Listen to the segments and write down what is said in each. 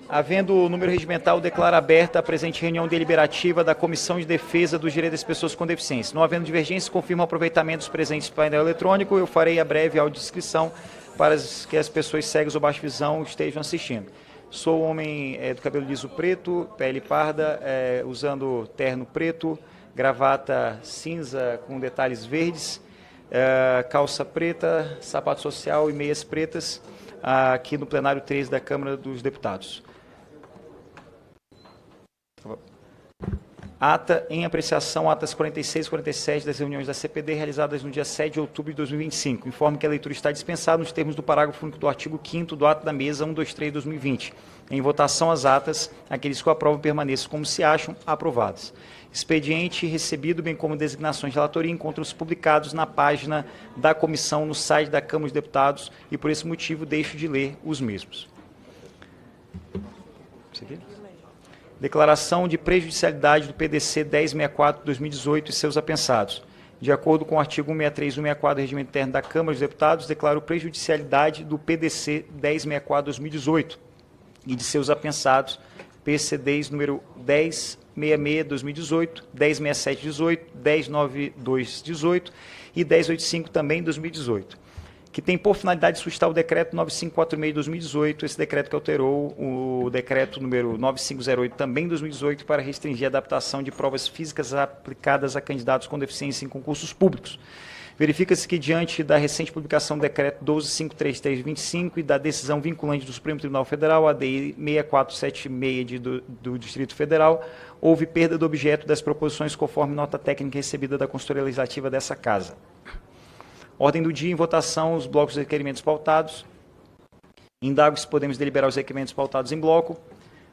Havendo o número regimental, declara aberta a presente reunião deliberativa da Comissão de Defesa dos Direitos das Pessoas com Deficiência. Não havendo divergência, confirmo o aproveitamento dos presentes do painel eletrônico. Eu farei a breve audiodescrição para que as pessoas cegas ou baixa visão estejam assistindo. Sou homem do cabelo liso preto, pele parda, usando terno preto, gravata cinza com detalhes verdes, calça preta, sapato social e meias pretas, aqui no plenário 3 da Câmara dos Deputados. Ata em apreciação, atas 46 e 47 das reuniões da CPD realizadas no dia 7 de outubro de 2025. Informo que a leitura está dispensada nos termos do parágrafo único do artigo 5º do ato da mesa 123 de 2020. Em votação, as atas, aqueles que o aprovam permaneçam como se acham, aprovadas. Expediente recebido, bem como designações de relatoria, encontram-se publicados na página da comissão no site da Câmara dos Deputados e, por esse motivo, deixo de ler os mesmos. Declaração de prejudicialidade do PDC 1064/2018 e seus apensados. De acordo com o artigo 163 e 164 do Regimento Interno da Câmara dos Deputados, declaro prejudicialidade do PDC 1064/2018 e de seus apensados, PCDs número 1066/2018, 1067/18, 1092/18 e 1085 também 2018. Que tem por finalidade suscitar o decreto 9546 de 2018, esse decreto que alterou o decreto número 9508 também de 2018 para restringir a adaptação de provas físicas aplicadas a candidatos com deficiência em concursos públicos. Verifica-se que, diante da recente publicação do decreto 12533 de 25 e da decisão vinculante do Supremo Tribunal Federal, ADI 6476 do Distrito Federal, houve perda do objeto das proposições conforme nota técnica recebida da consultoria legislativa dessa Casa. Ordem do dia, em votação, os blocos de requerimentos pautados. Indago se podemos deliberar os requerimentos pautados em bloco.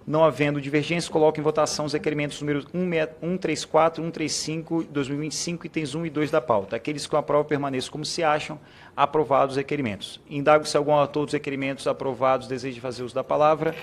Não havendo divergência, coloco em votação os requerimentos números 134, 135, 2025, itens 1 e 2 da pauta. Aqueles que aprovam permaneçam como se acham, aprovados os requerimentos. Indago se algum autor dos requerimentos aprovados deseja fazer uso da palavra.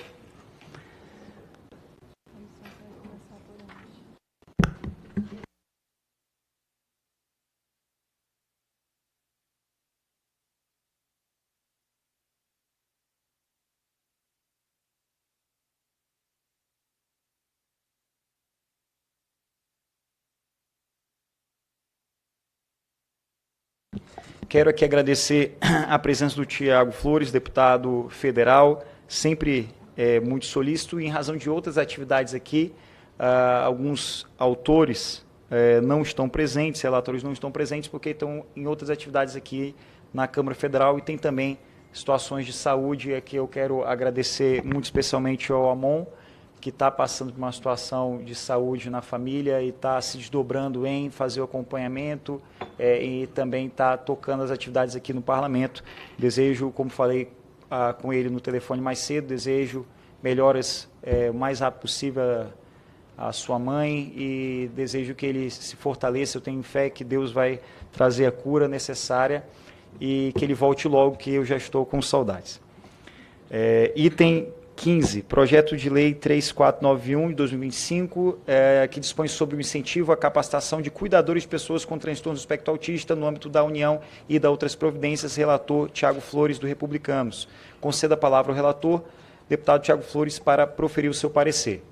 Quero aqui agradecer a presença do Tiago Flores, deputado federal, sempre muito solícito, e em razão de outras atividades aqui, alguns autores não estão presentes, relatores não estão presentes, porque estão em outras atividades aqui na Câmara Federal, e tem também situações de saúde, que eu quero agradecer muito especialmente ao Amon, que está passando por uma situação de saúde na família e está se desdobrando em fazer o acompanhamento e também está tocando as atividades aqui no Parlamento. Desejo, como falei com ele no telefone mais cedo, desejo melhoras o mais rápido possível à sua mãe e desejo que ele se fortaleça. Eu tenho fé que Deus vai trazer a cura necessária e que ele volte logo, que eu já estou com saudades. Item 15, projeto de lei 3491 de 2025, que dispõe sobre o incentivo à capacitação de cuidadores de pessoas com transtorno do espectro autista no âmbito da União e da outras providências. Relator Tiago Flores, do Republicanos. Conceda a palavra ao relator, deputado Tiago Flores, para proferir o seu parecer.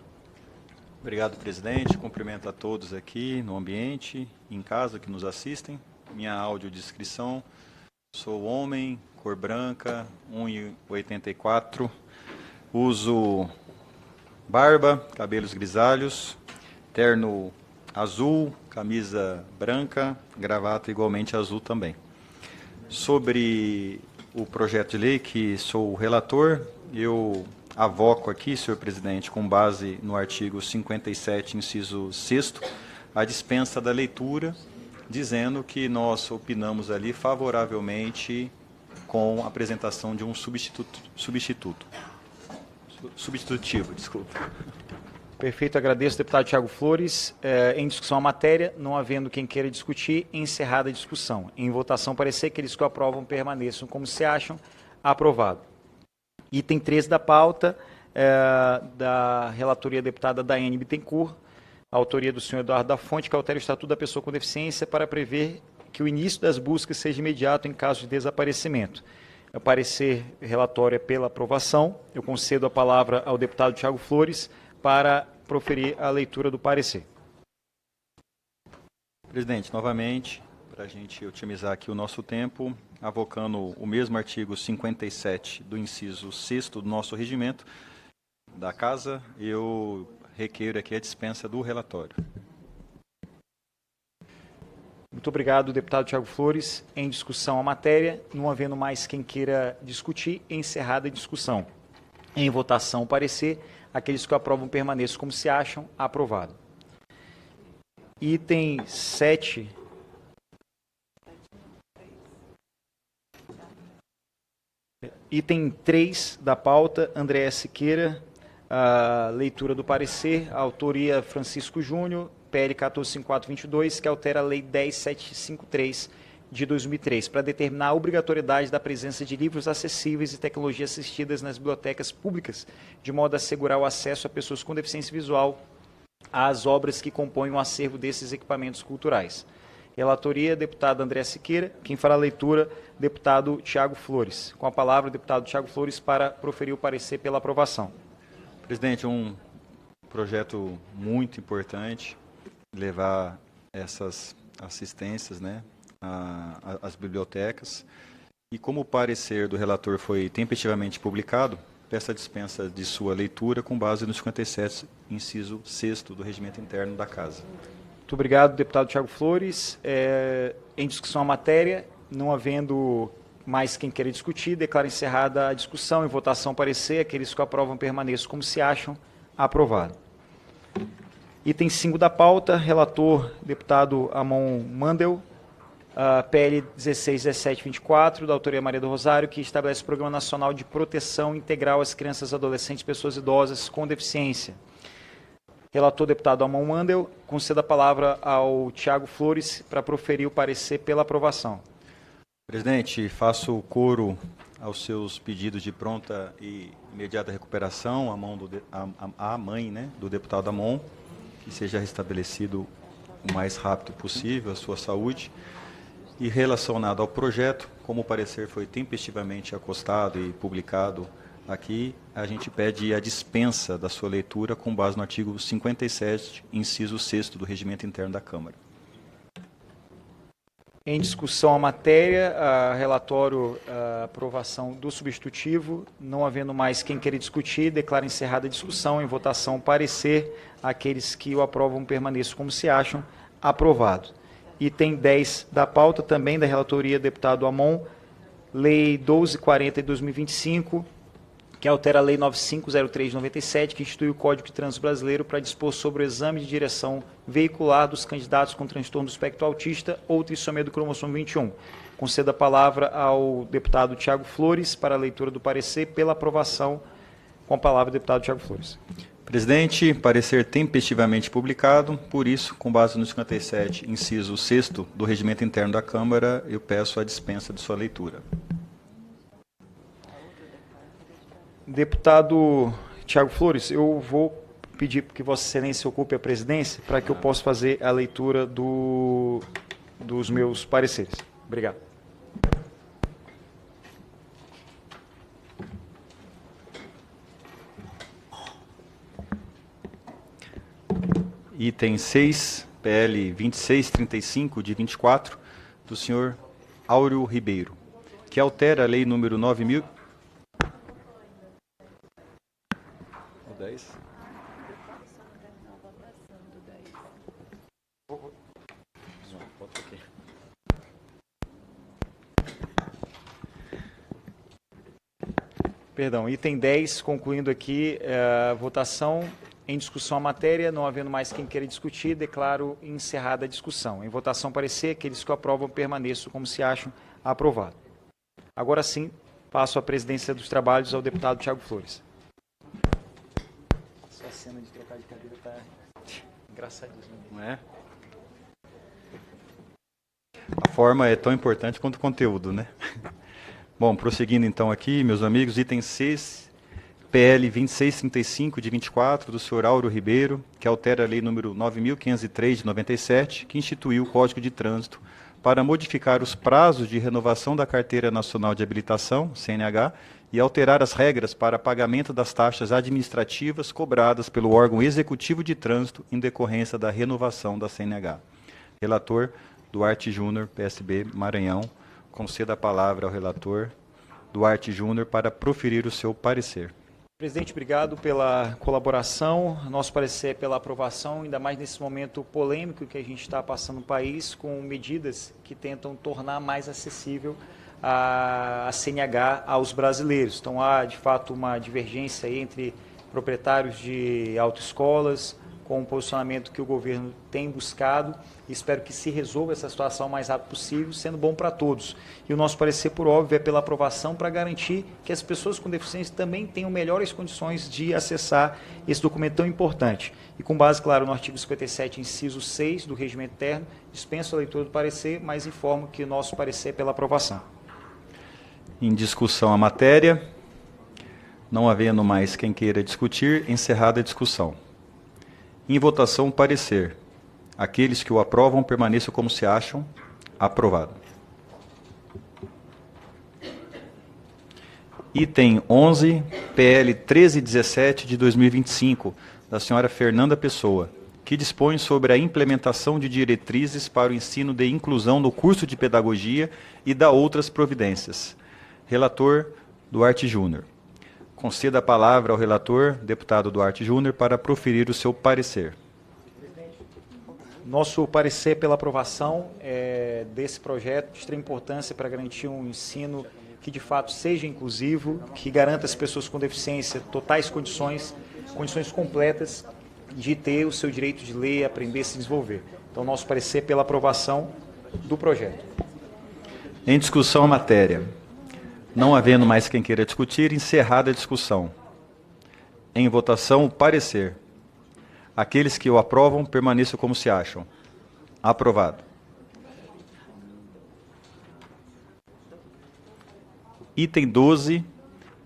Obrigado, presidente. Cumprimento a todos aqui no ambiente, em casa, que nos assistem. Minha audiodescrição: sou homem, cor branca, 1,84, uso barba, cabelos grisalhos, terno azul, camisa branca, gravata igualmente azul também. Sobre o projeto de lei, que sou o relator, eu avoco aqui, senhor presidente, com base no artigo 57, inciso 6º, a dispensa da leitura, dizendo que nós opinamos ali favoravelmente com a apresentação de um substitutivo, desculpa. Perfeito, agradeço, deputado Tiago Flores. Em discussão a matéria, não havendo quem queira discutir, encerrada a discussão. Em votação, parecer que aqueles que aprovam permaneçam como se acham, aprovado. Item 13 da pauta, da relatoria deputada Daiane Bittencourt, autoria do senhor Eduardo da Fonte, que altera o Estatuto da Pessoa com Deficiência para prever que o início das buscas seja imediato em caso de desaparecimento. O parecer relatório é pela aprovação. Eu concedo a palavra ao deputado Tiago Flores para proferir a leitura do parecer. Presidente, novamente, para a gente otimizar aqui o nosso tempo, avocando o mesmo artigo 57 do inciso 6º do nosso regimento da Casa, eu requeiro aqui a dispensa do relatório. Muito obrigado, deputado Tiago Flores. Em discussão a matéria, não havendo mais quem queira discutir, encerrada a discussão. Em votação o parecer, aqueles que o aprovam permaneçam como se acham, aprovado. Item 7. Item 3 da pauta, André Siqueira, a leitura do parecer, a autoria Francisco Júnior, PL 145422, que altera a Lei 10753 de 2003, para determinar a obrigatoriedade da presença de livros acessíveis e tecnologias assistidas nas bibliotecas públicas, de modo a assegurar o acesso a pessoas com deficiência visual às obras que compõem o acervo desses equipamentos culturais. Relatoria, deputado André Siqueira. Quem fará a leitura, deputado Tiago Flores. Com a palavra, o deputado Tiago Flores para proferir o parecer pela aprovação. Presidente, um projeto muito importante, levar essas assistências, né, às bibliotecas. E como o parecer do relator foi tempestivamente publicado, peço a dispensa de sua leitura com base no 57, inciso 6º do Regimento Interno da Casa. Muito obrigado, deputado Tiago Flores. Em discussão a matéria, não havendo mais quem queira discutir, declaro encerrada a discussão. Em votação parecer, aqueles que aprovam permaneçam como se acham, aprovado. Item 5 da pauta, relator, deputado Amon Mandel, PL 161724, da autoria Maria do Rosário, que estabelece o Programa Nacional de Proteção Integral às Crianças, Adolescentes e Pessoas Idosas com Deficiência. Relator, deputado Amon Mandel, conceda a palavra ao Tiago Flores para proferir o parecer pela aprovação. Presidente, faço coro aos seus pedidos de pronta e imediata recuperação à mãe, né, do deputado Amon, que seja restabelecido o mais rápido possível a sua saúde. E relacionado ao projeto, como o parecer foi tempestivamente acostado e publicado aqui, a gente pede a dispensa da sua leitura com base no artigo 57, inciso 6º do Regimento Interno da Câmara. Em discussão a matéria, relatório, aprovação do substitutivo. Não havendo mais quem queira discutir, declaro encerrada a discussão. Em votação, parecer. Aqueles que o aprovam permaneçam como se acham, aprovado. Item 10 da pauta, também da relatoria, deputado Amon, Lei 1240 de 2025, que altera a Lei 9503 de 97, que institui o Código de Trânsito Brasileiro para dispor sobre o exame de direção veicular dos candidatos com transtorno do espectro autista ou trissomia do cromossomo 21. Concedo a palavra ao deputado Tiago Flores para a leitura do parecer pela aprovação. Com a palavra, o deputado Tiago Flores. Presidente, parecer tempestivamente publicado, por isso, com base no 57, inciso 6º do Regimento Interno da Câmara, eu peço a dispensa de sua leitura. Deputado Tiago Flores, eu vou pedir que Vossa Excelência ocupe a presidência para que eu possa fazer a leitura dos meus pareceres. Obrigado. Item 6, PL 2635, de 24, do senhor Áureo Ribeiro, que altera a Lei número 9.000... 10. Perdão, item 10, concluindo aqui a votação. Em discussão a matéria, não havendo mais quem queira discutir, declaro encerrada a discussão. Em votação parecer, aqueles que o aprovam permaneçam como se acham, aprovado. Agora sim, passo a presidência dos trabalhos ao deputado Tiago Flores. Essa cena de trocar de cadeira está engraçadíssima. Não é? A forma é tão importante quanto o conteúdo, né? Bom, prosseguindo então aqui, meus amigos, item 6, PL 2635, de 24, do senhor Áureo Ribeiro, que altera a Lei número 9.503, de 97, que instituiu o Código de Trânsito para modificar os prazos de renovação da Carteira Nacional de Habilitação, CNH, e alterar as regras para pagamento das taxas administrativas cobradas pelo órgão executivo de trânsito em decorrência da renovação da CNH. Relator Duarte Júnior, PSB, Maranhão. Conceda a palavra ao relator Duarte Júnior para proferir o seu parecer. Presidente, obrigado pela colaboração. Nosso parecer é pela aprovação, ainda mais nesse momento polêmico que a gente está passando no país, com medidas que tentam tornar mais acessível a CNH aos brasileiros. Então, há, de fato, uma divergência aí entre proprietários de autoescolas, com o posicionamento que o governo tem buscado. Espero que se resolva essa situação o mais rápido possível, sendo bom para todos. E o nosso parecer, por óbvio, é pela aprovação para garantir que as pessoas com deficiência também tenham melhores condições de acessar esse documento tão importante. E com base, claro, no artigo 57, inciso 6 do regimento interno, dispenso a leitura do parecer, mas informo que o nosso parecer é pela aprovação. Em discussão a matéria, não havendo mais quem queira discutir, encerrada a discussão. Em votação, parecer. Aqueles que o aprovam permaneçam como se acham. Aprovado. Item 11, PL 1317 de 2025, da senhora Fernanda Pessoa, que dispõe sobre a implementação de diretrizes para o ensino de inclusão no curso de pedagogia e da outras providências. Relator Duarte Júnior. Conceda a palavra ao relator, deputado Duarte Júnior, para proferir o seu parecer. Nosso parecer pela aprovação desse projeto de extrema importância para garantir um ensino que de fato seja inclusivo, que garanta às pessoas com deficiência totais condições completas de ter o seu direito de ler, aprender e se desenvolver. Então, nosso parecer pela aprovação do projeto. Em discussão a matéria. Não havendo mais quem queira discutir, encerrada a discussão. Em votação, o parecer. Aqueles que o aprovam, permaneçam como se acham. Aprovado. Item 12,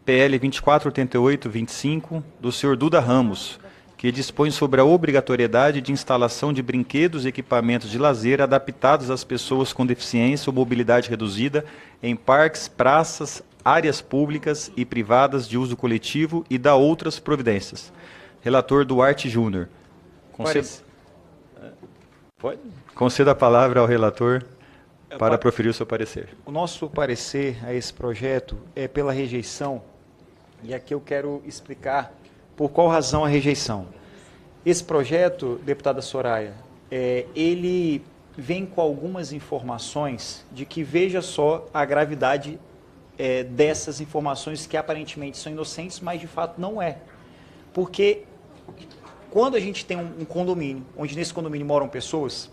PL 2488-25, do senhor Duda Ramos, que dispõe sobre a obrigatoriedade de instalação de brinquedos e equipamentos de lazer adaptados às pessoas com deficiência ou mobilidade reduzida em parques, praças, áreas públicas e privadas de uso coletivo e da outras providências. Relator Duarte Júnior. Conceda a palavra ao relator para proferir o seu parecer. O nosso parecer a esse projeto é pela rejeição, e aqui eu quero explicar por qual razão a rejeição. Esse projeto, deputada Soraya, ele vem com algumas informações de que veja só a gravidade dessas informações que aparentemente são inocentes, mas de fato não é. Porque quando a gente tem um condomínio, onde nesse condomínio moram pessoas,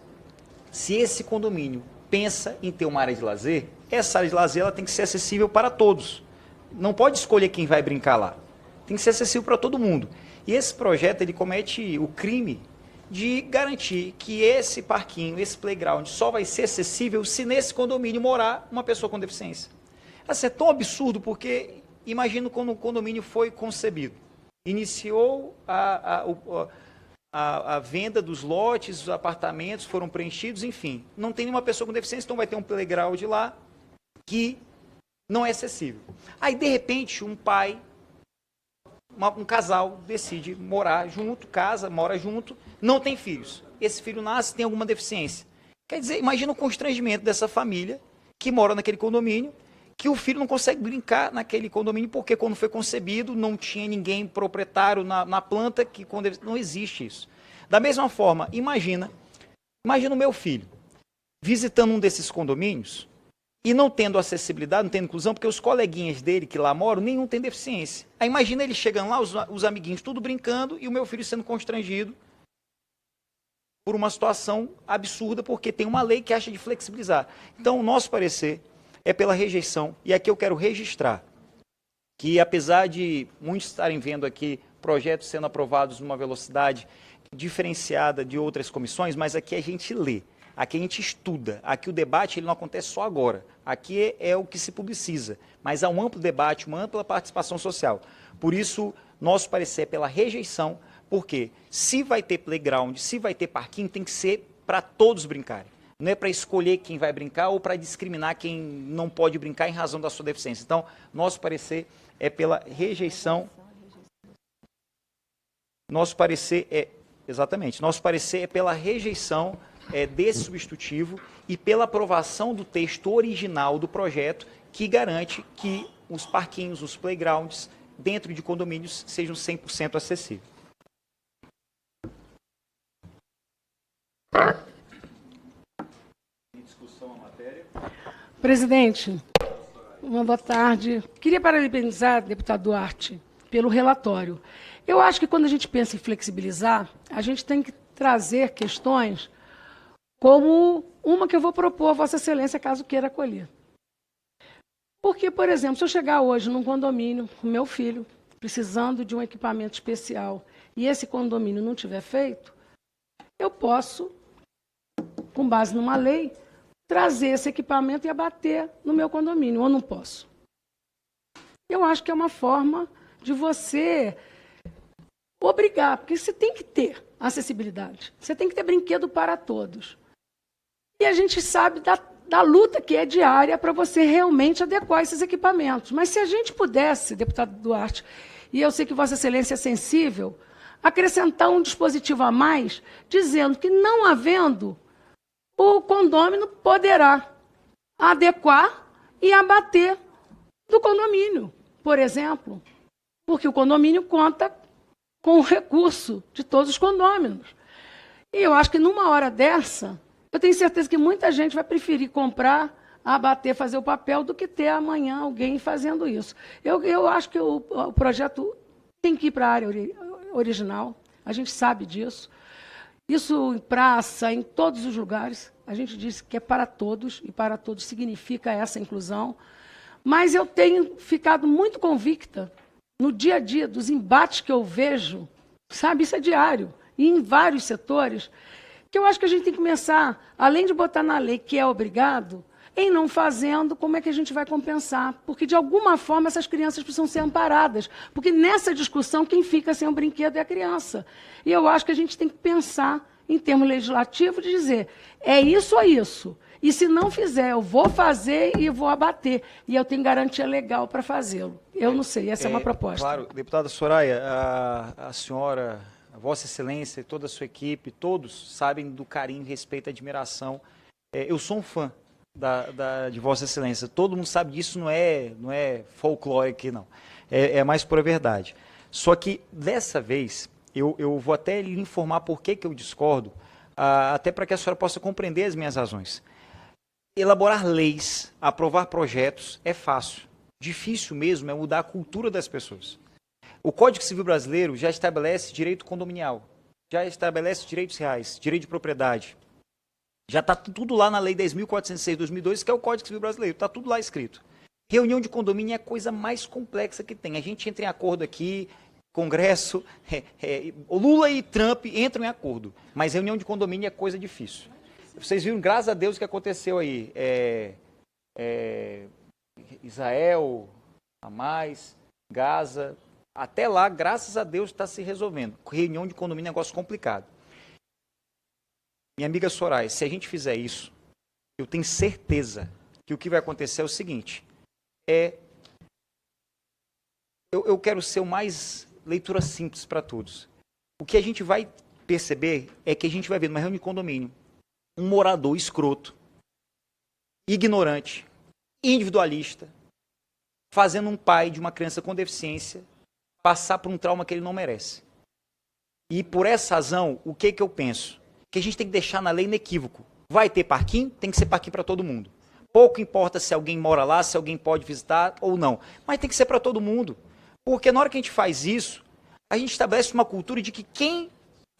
se esse condomínio pensa em ter uma área de lazer, essa área de lazer ela tem que ser acessível para todos. Não pode escolher quem vai brincar lá. Tem que ser acessível para todo mundo. E esse projeto ele comete o crime de garantir que esse parquinho, esse playground, só vai ser acessível se nesse condomínio morar uma pessoa com deficiência. Assim, é tão absurdo porque imagino quando o condomínio foi concebido. Iniciou a venda dos lotes, os apartamentos foram preenchidos, enfim. Não tem nenhuma pessoa com deficiência, então vai ter um playground lá que não é acessível. Aí, de repente, um pai, um casal decide morar junto, mora junto, não tem filhos. Esse filho nasce, tem alguma deficiência. Quer dizer, imagina o constrangimento dessa família que mora naquele condomínio, que o filho não consegue brincar naquele condomínio porque quando foi concebido não tinha ninguém proprietário na planta, que não existe isso. Da mesma forma, imagina o meu filho visitando um desses condomínios e não tendo acessibilidade, não tendo inclusão, porque os coleguinhas dele que lá moram, nenhum tem deficiência. Aí imagina ele chegando lá, os amiguinhos tudo brincando e o meu filho sendo constrangido por uma situação absurda porque tem uma lei que acha de flexibilizar. Então, o nosso parecer é pela rejeição. E aqui eu quero registrar que, apesar de muitos estarem vendo aqui projetos sendo aprovados numa velocidade diferenciada de outras comissões, mas aqui a gente lê, aqui a gente estuda, aqui o debate ele não acontece só agora, aqui é o que se publiciza, mas há um amplo debate, uma ampla participação social. Por isso, nosso parecer é pela rejeição, porque se vai ter playground, se vai ter parquinho, tem que ser para todos brincarem. não é para escolher quem vai brincar ou para discriminar quem não pode brincar em razão da sua deficiência. Então, nosso parecer é pela rejeição. Nosso parecer é pela rejeição desse substitutivo e pela aprovação do texto original do projeto, que garante que os parquinhos, os playgrounds, dentro de condomínios, sejam 100% acessíveis. Presidente, uma boa tarde. Queria parabenizar o deputado Duarte pelo relatório. Eu acho que quando a gente pensa em flexibilizar, a gente tem que trazer questões como uma que eu vou propor a Vossa Excelência, caso queira acolher. Porque, por exemplo, se eu chegar hoje num condomínio com meu filho, precisando de um equipamento especial, e esse condomínio não tiver feito, eu posso, com base numa lei, trazer esse equipamento e abater no meu condomínio, ou não posso? Eu acho que é uma forma de você obrigar, porque você tem que ter acessibilidade, você tem que ter brinquedo para todos. E a gente sabe da luta que é diária para você realmente adequar esses equipamentos. Mas se a gente pudesse, deputado Duarte, e eu sei que Vossa Excelência é sensível, acrescentar um dispositivo a mais, dizendo que não havendo, o condômino poderá adequar e abater do condomínio, por exemplo, porque o condomínio conta com o recurso de todos os condôminos. E eu acho que numa hora dessa, eu tenho certeza que muita gente vai preferir comprar, abater, fazer o papel, do que ter amanhã alguém fazendo isso. Eu acho que o projeto tem que ir para a área original, a gente sabe disso. Isso em praça, em todos os lugares, a gente diz que é para todos, e para todos significa essa inclusão. Mas eu tenho ficado muito convicta, no dia a dia, dos embates que eu vejo, sabe, isso é diário, e em vários setores, que eu acho que a gente tem que começar, além de botar na lei que é obrigado, em não fazendo, como é que a gente vai compensar? Porque, de alguma forma, essas crianças precisam ser amparadas. Porque, nessa discussão, quem fica sem o brinquedo é a criança. E eu acho que a gente tem que pensar, em termos legislativos, de dizer, é isso ou isso. E, se não fizer, eu vou fazer e vou abater. E eu tenho garantia legal para fazê-lo. Eu não sei, essa é uma proposta. Claro, deputada Soraya, a senhora, a Vossa Excelência, toda a sua equipe, todos sabem do carinho, respeito e admiração. Eu sou um fã de Vossa Excelência. Todo mundo sabe disso, não é folclore aqui, não. É mais pura verdade. Só que, dessa vez, eu vou até lhe informar por que eu discordo, até para que a senhora possa compreender as minhas razões. Elaborar leis, aprovar projetos é fácil. Difícil mesmo é mudar a cultura das pessoas. O Código Civil Brasileiro já estabelece direito condominial, já estabelece direitos reais, direito de propriedade. Já está tudo lá na Lei 10.406 de 2002, que é o Código Civil Brasileiro, está tudo lá escrito. Reunião de condomínio é a coisa mais complexa que tem. A gente entra em acordo aqui, Congresso, o Lula e Trump entram em acordo, mas reunião de condomínio é coisa difícil. Vocês viram, graças a Deus, o que aconteceu aí. Israel, Hamas, Gaza, até lá, graças a Deus, está se resolvendo. Reunião de condomínio é um negócio complicado. Minha amiga Soraya, se a gente fizer isso, eu tenho certeza que o que vai acontecer é o seguinte, eu quero ser o mais leitura simples para todos. O que a gente vai perceber é que a gente vai ver numa reunião de condomínio um morador escroto, ignorante, individualista, fazendo um pai de uma criança com deficiência passar por um trauma que ele não merece. E por essa razão, o que eu penso? Que a gente tem que deixar na lei inequívoco. Vai ter parquinho, tem que ser parquinho para todo mundo. Pouco importa se alguém mora lá, se alguém pode visitar ou não. Mas tem que ser para todo mundo. Porque na hora que a gente faz isso, a gente estabelece uma cultura de que quem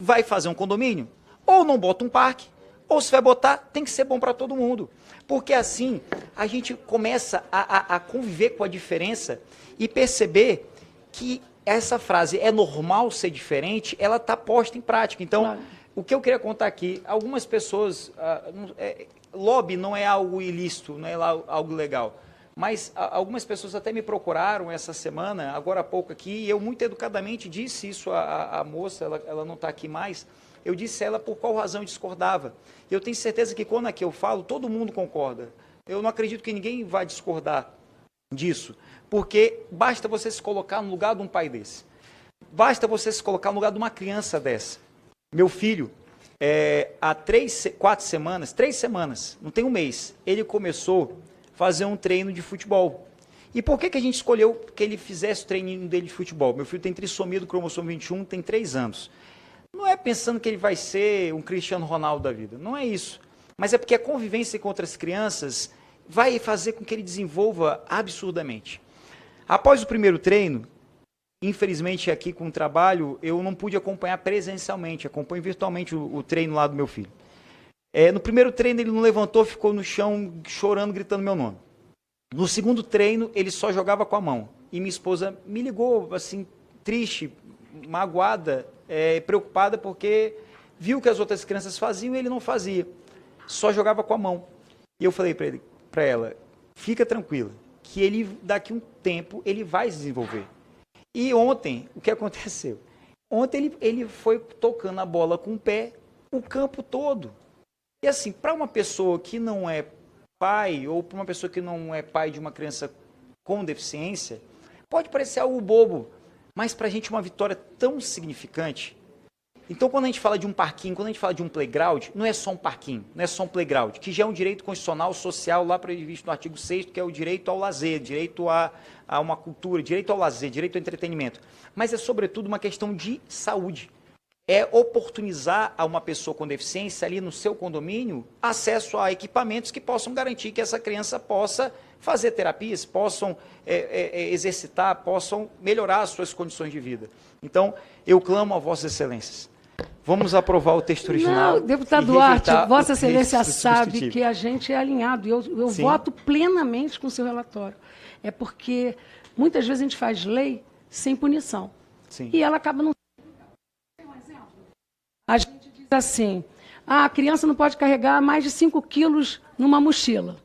vai fazer um condomínio, ou não bota um parque, ou se vai botar, tem que ser bom para todo mundo. Porque assim, a gente começa a conviver com a diferença e perceber que essa frase, é normal ser diferente, ela está posta em prática. Então, claro. O que eu queria contar aqui, algumas pessoas, lobby não é algo ilícito, não é algo legal, mas algumas pessoas até me procuraram essa semana, agora há pouco aqui, e eu muito educadamente disse isso à moça, ela não está aqui mais, Eu disse a ela por qual razão eu discordava. Eu tenho certeza que quando aqui eu falo, todo mundo concorda. Eu não acredito que ninguém vai discordar disso, porque basta você se colocar no lugar de um pai desse. Basta você se colocar no lugar de uma criança dessa. Meu filho, há 3 semanas, não tem um mês, ele começou a fazer um treino de futebol. E por que a gente escolheu que ele fizesse o treininho dele de futebol? Meu filho tem trissomia do cromossomo 21, tem 3 anos. Não é pensando que ele vai ser um Cristiano Ronaldo da vida, não é isso. Mas é porque a convivência com outras crianças vai fazer com que ele desenvolva absurdamente. Após o primeiro treino, infelizmente aqui com o trabalho, eu não pude acompanhar presencialmente, acompanho virtualmente o treino lá do meu filho. No primeiro treino ele não levantou, ficou no chão chorando, gritando meu nome. No segundo treino ele só jogava com a mão. E minha esposa me ligou assim, triste, magoada, preocupada, porque viu que as outras crianças faziam e ele não fazia. Só jogava com a mão. E eu falei para ela, fica tranquila, que ele daqui a um tempo ele vai se desenvolver. E ontem, o que aconteceu? Ontem ele foi tocando a bola com o pé o campo todo. E assim, para uma pessoa que não é pai, ou para uma pessoa que não é pai de uma criança com deficiência, pode parecer algo bobo, mas para a gente é uma vitória tão significante. Então, quando a gente fala de um parquinho, quando a gente fala de um playground, não é só um parquinho, não é só um playground, que já é um direito constitucional, social, lá previsto no artigo 6º, que é o direito ao lazer, direito a uma cultura, direito ao lazer, direito ao entretenimento. Mas é, sobretudo, uma questão de saúde. É oportunizar a uma pessoa com deficiência ali no seu condomínio acesso a equipamentos que possam garantir que essa criança possa fazer terapias, possam exercitar, possam melhorar as suas condições de vida. Então, eu clamo a Vossas Excelências. Vamos aprovar o texto original. Não, deputado Duarte, Vossa Excelência sabe que a gente é alinhado. Eu voto plenamente com o seu relatório. É porque muitas vezes a gente faz lei sem punição. Sim. E ela acaba não. A gente diz assim, a criança não pode carregar mais de 5 quilos numa mochila.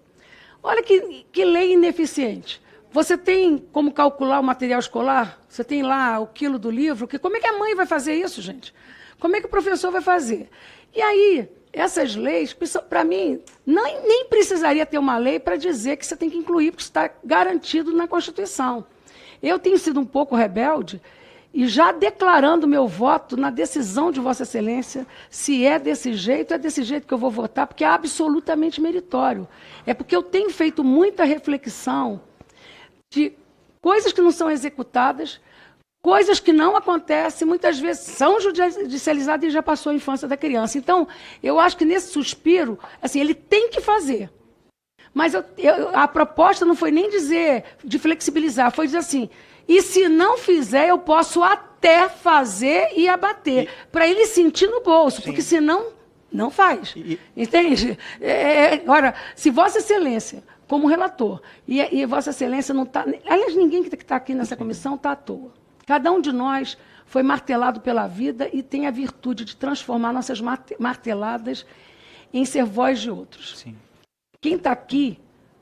Olha que lei ineficiente. Você tem como calcular o material escolar? Você tem lá o quilo do livro? Como é que a mãe vai fazer isso, gente? Como é que o professor vai fazer? E aí, essas leis, para mim, nem precisaria ter uma lei para dizer que você tem que incluir, porque isso está garantido na Constituição. Eu tenho sido um pouco rebelde, e já declarando meu voto na decisão de Vossa Excelência, se é desse jeito que eu vou votar, porque é absolutamente meritório. É porque eu tenho feito muita reflexão de coisas que não são executadas, coisas que não acontecem, muitas vezes são judicializadas e já passou a infância da criança. Então, eu acho que nesse suspiro, assim, ele tem que fazer. Mas a proposta não foi nem dizer de flexibilizar, foi dizer assim, e se não fizer, eu posso até fazer e abater, para ele sentir no bolso, porque senão não faz. Entende? Agora, se Vossa Excelência, como relator, e Vossa Excelência não está... Aliás, ninguém que está aqui nessa comissão está à toa. Cada um de nós foi martelado pela vida e tem a virtude de transformar nossas marteladas em ser voz de outros. Sim. Quem está aqui,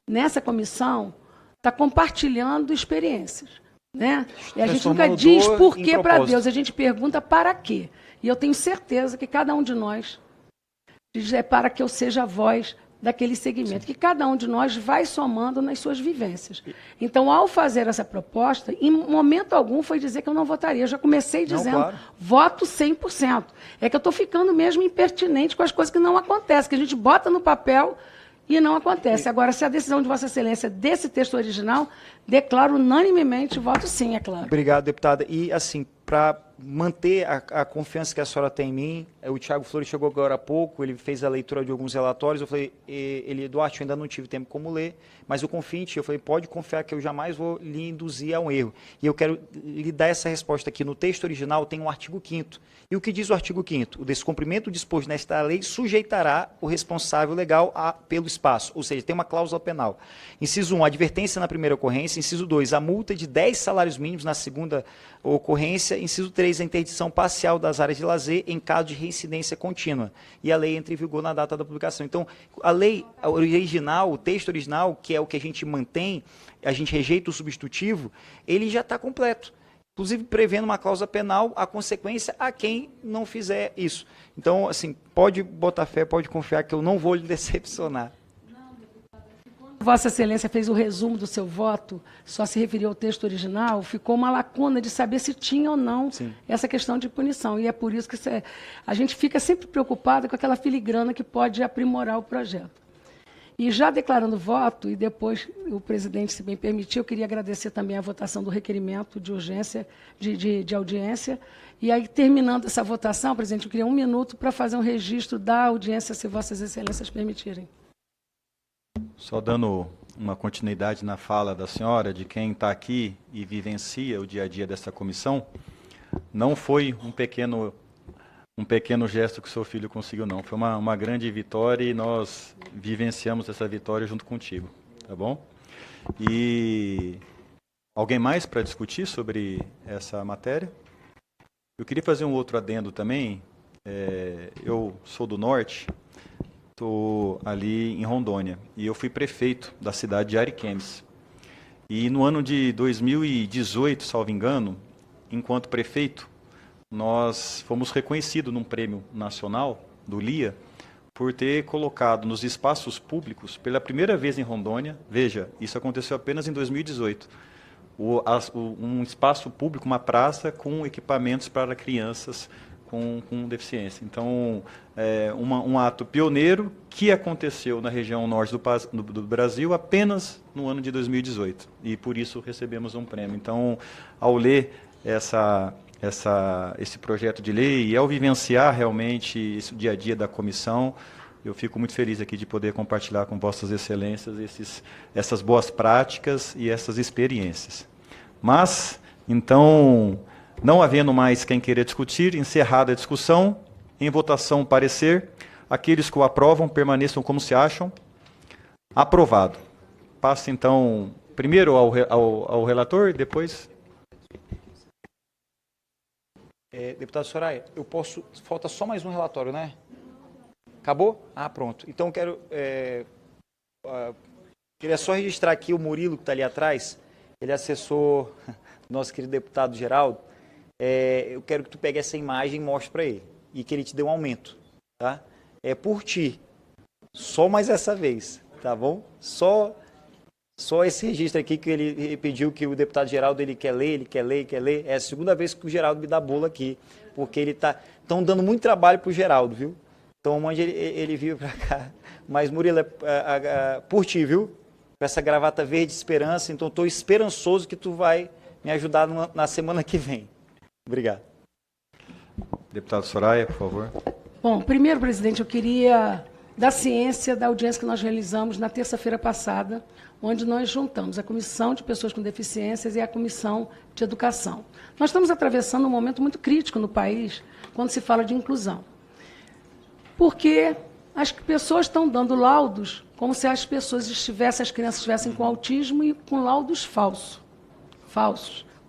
nessa comissão, está compartilhando experiências. Né? E a gente nunca diz por que para Deus, a gente pergunta para quê. E eu tenho certeza que cada um de nós diz para que eu seja a voz daquele segmento, que cada um de nós vai somando nas suas vivências. Então, ao fazer essa proposta, em momento algum foi dizer que eu não votaria. Eu já comecei dizendo, claro, voto 100%. É que eu estou ficando mesmo impertinente com as coisas que não acontecem, que a gente bota no papel e não acontece. Agora, se a decisão de Vossa Excelência desse texto original, declaro unanimemente voto sim, é claro. Obrigado, deputada. E, assim, para manter a confiança que a senhora tem em mim, o Thiago Flores chegou agora há pouco, ele fez a leitura de alguns relatórios, eu falei, Duarte, eu ainda não tive tempo como ler, mas eu confio em ti, eu falei, pode confiar que eu jamais vou lhe induzir a um erro. E eu quero lhe dar essa resposta aqui. No texto original tem um artigo 5º. E o que diz o artigo 5º? O descumprimento disposto nesta lei sujeitará o responsável legal pelo espaço, ou seja, tem uma cláusula penal. Inciso 1, advertência na primeira ocorrência. Inciso 2, a multa de 10 salários mínimos na segunda ocorrência. Inciso 3, a interdição parcial das áreas de lazer em caso de reincidência contínua. E a lei entra em vigor na data da publicação. Então, a lei original, o texto original, que é o que a gente mantém, a gente rejeita o substitutivo, ele já está completo. inclusive prevendo uma cláusula penal, a consequência a quem não fizer isso. Então, assim, pode botar fé, pode confiar que eu não vou lhe decepcionar. Vossa Excelência fez o resumo do seu voto, só se referiu ao texto original, ficou uma lacuna de saber se tinha ou não essa questão de punição. E é por isso que a gente fica sempre preocupado com aquela filigrana que pode aprimorar o projeto. E já declarando voto, e depois o presidente, se bem permitir, eu queria agradecer também a votação do requerimento de urgência, de audiência. E aí, terminando essa votação, presidente, eu queria 1 minuto para fazer um registro da audiência, se Vossas Excelências permitirem. Só dando uma continuidade na fala da senhora, de quem está aqui e vivencia o dia a dia dessa comissão, não foi um pequeno gesto que o seu filho conseguiu, não. Foi uma grande vitória e nós vivenciamos essa vitória junto contigo, tá bom? E alguém mais para discutir sobre essa matéria? Eu queria fazer um outro adendo também. Eu sou do Norte, estou ali em Rondônia, e eu fui prefeito da cidade de Ariquemes. E no ano de 2018, salvo engano, enquanto prefeito, nós fomos reconhecidos num prêmio nacional do LIA por ter colocado nos espaços públicos, pela primeira vez em Rondônia, veja, isso aconteceu apenas em 2018, um espaço público, uma praça com equipamentos para crianças com deficiência. Então, um ato pioneiro que aconteceu na região norte do Brasil apenas no ano de 2018. E por isso recebemos um prêmio. Então, ao ler esse projeto de lei e ao vivenciar realmente esse dia a dia da comissão, eu fico muito feliz aqui de poder compartilhar com Vossas Excelências essas boas práticas e essas experiências. Mas, então, não havendo mais quem queira discutir, encerrada a discussão, em votação parecer, aqueles que o aprovam permaneçam como se acham. Aprovado. Passa então primeiro ao relator, depois... Deputado Soraya, falta só mais um relatório, né? Acabou? Ah, pronto. Então queria só registrar aqui o Murilo, que está ali atrás, ele é assessor do nosso querido deputado Geraldo. Eu quero que tu pegue essa imagem e mostre para ele, e que ele te dê um aumento, tá? É por ti, só mais essa vez, tá bom? Só esse registro aqui que ele pediu, que o deputado Geraldo ele quer ler. É a segunda vez que o Geraldo me dá bolo aqui, porque estão dando muito trabalho para o Geraldo, viu? Então, onde ele veio para cá. Mas, Murilo, por ti, viu? Com essa gravata verde de esperança, então estou esperançoso que tu vai me ajudar na semana que vem. Obrigado. Deputado Soraya, por favor. Bom, primeiro, presidente, eu queria dar ciência da audiência que nós realizamos na terça-feira passada, onde nós juntamos a Comissão de Pessoas com Deficiências e a Comissão de Educação. Nós estamos atravessando um momento muito crítico no país quando se fala de inclusão. Porque as pessoas estão dando laudos como se as crianças estivessem com autismo e com laudos falsos.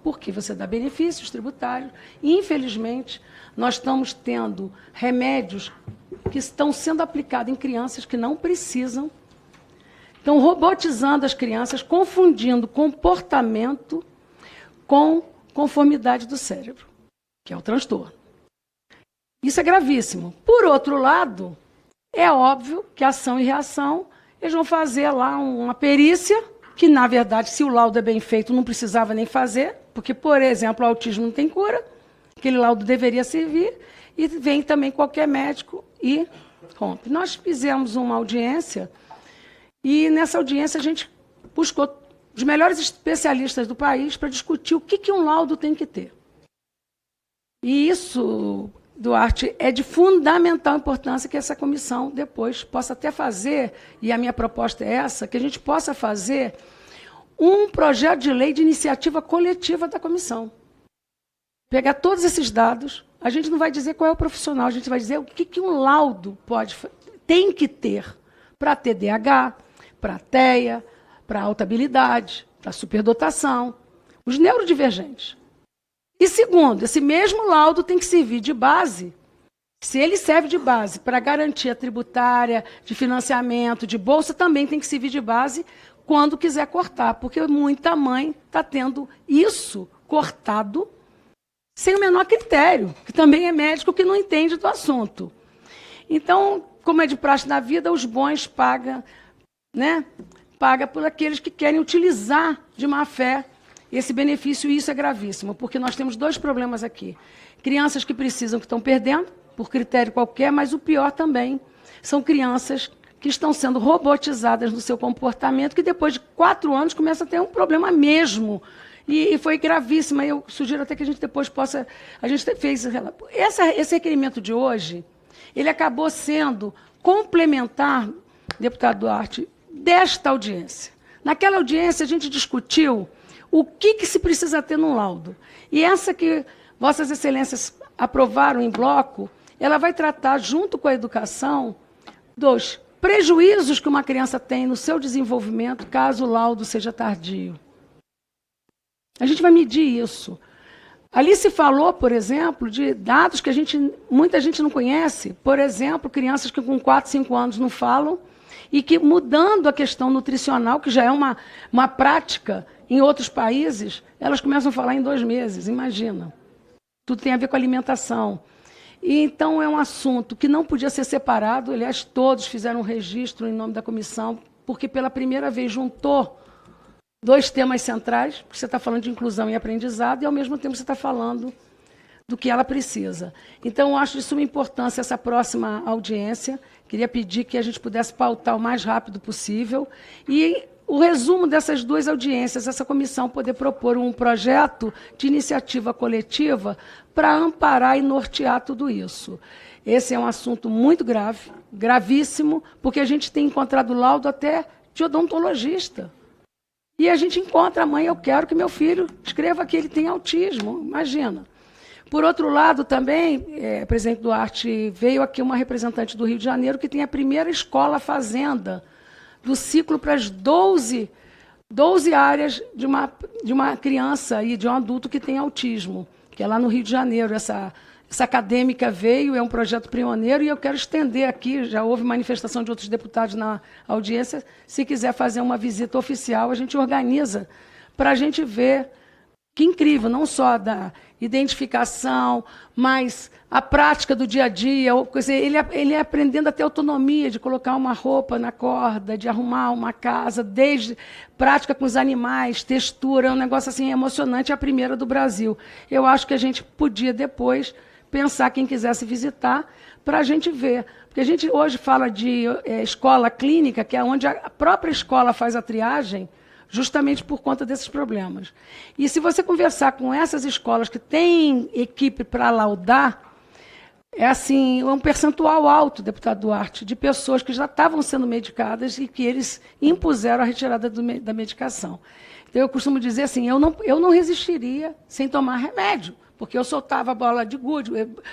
Porque você dá benefícios tributários e, infelizmente, nós estamos tendo remédios que estão sendo aplicados em crianças que não precisam. Estão robotizando as crianças, confundindo comportamento com conformidade do cérebro, que é o transtorno. Isso é gravíssimo. Por outro lado, é óbvio que ação e reação, eles vão fazer lá uma perícia, que, na verdade, se o laudo é bem feito, não precisava nem fazer, porque, por exemplo, o autismo não tem cura, aquele laudo deveria servir, e vem também qualquer médico e rompe. Nós fizemos uma audiência, e nessa audiência a gente buscou os melhores especialistas do país para discutir o que um laudo tem que ter. E isso, Duarte, é de fundamental importância que essa comissão depois possa até fazer, e a minha proposta é essa, que a gente possa fazer um projeto de lei de iniciativa coletiva da comissão. Pegar todos esses dados, a gente não vai dizer qual é o profissional, a gente vai dizer o que um laudo tem que ter para TDAH, para TEA, para alta habilidade, para superdotação, os neurodivergentes. E segundo, esse mesmo laudo tem que servir de base, se ele serve de base para garantia tributária, de financiamento, de bolsa, também tem que servir de base quando quiser cortar, porque muita mãe está tendo isso cortado, sem o menor critério, que também é médico que não entende do assunto. Então, como é de praxe na vida, os bons pagam, né? Paga por aqueles que querem utilizar de má fé esse benefício, e isso é gravíssimo, porque nós temos dois problemas aqui. Crianças que precisam, que estão perdendo, por critério qualquer, mas o pior também são crianças que estão sendo robotizadas no seu comportamento, que depois de 4 anos começa a ter um problema mesmo. E foi gravíssima. Eu sugiro até que a gente depois possa... A gente fez... Esse requerimento de hoje, ele acabou sendo complementar, deputado Duarte, desta audiência. Naquela audiência, a gente discutiu o que se precisa ter num laudo. E essa que Vossas Excelências aprovaram em bloco, ela vai tratar, junto com a educação, dos prejuízos que uma criança tem no seu desenvolvimento caso o laudo seja tardio. A gente vai medir isso. Ali se falou, por exemplo, de dados que muita gente não conhece. Por exemplo, crianças que com 4, 5 anos não falam e que, mudando a questão nutricional, que já é uma prática em outros países, elas começam a falar em 2 meses, imagina. Tudo tem a ver com alimentação. E, então, é um assunto que não podia ser separado. Aliás, todos fizeram um registro em nome da comissão, porque pela primeira vez juntou 2 temas centrais, porque você está falando de inclusão e aprendizado, e, ao mesmo tempo, você está falando do que ela precisa. Então, eu acho de suma importância essa próxima audiência. Queria pedir que a gente pudesse pautar o mais rápido possível. E o resumo dessas 2 audiências, essa comissão poder propor um projeto de iniciativa coletiva para amparar e nortear tudo isso. Esse é um assunto muito grave, gravíssimo, porque a gente tem encontrado laudo até de odontologista. E a gente encontra a mãe, eu quero que meu filho escreva que ele tem autismo, imagina. Por outro lado, também, presidente Duarte, veio aqui uma representante do Rio de Janeiro que tem a primeira escola fazenda do ciclo para as 12 áreas de uma criança e de um adulto que tem autismo, que é lá no Rio de Janeiro. Essa acadêmica veio, é um projeto pioneiro, e eu quero estender aqui, já houve manifestação de outros deputados na audiência, se quiser fazer uma visita oficial, a gente organiza para a gente ver. Que incrível, não só da identificação, mas a prática do dia a dia. Quer dizer, ele é aprendendo a ter autonomia de colocar uma roupa na corda, de arrumar uma casa, desde prática com os animais, textura, é um negócio assim emocionante, é a primeira do Brasil. Eu acho que a gente podia depois pensar, quem quisesse visitar, para a gente ver. Porque a gente hoje fala de escola clínica, que é onde a própria escola faz a triagem, justamente por conta desses problemas. E se você conversar com essas escolas que têm equipe para laudar, é assim, um percentual alto, deputado Duarte, de pessoas que já estavam sendo medicadas e que eles impuseram a retirada da medicação. Então, eu costumo dizer assim, eu não resistiria sem tomar remédio, porque eu soltava bola de gude,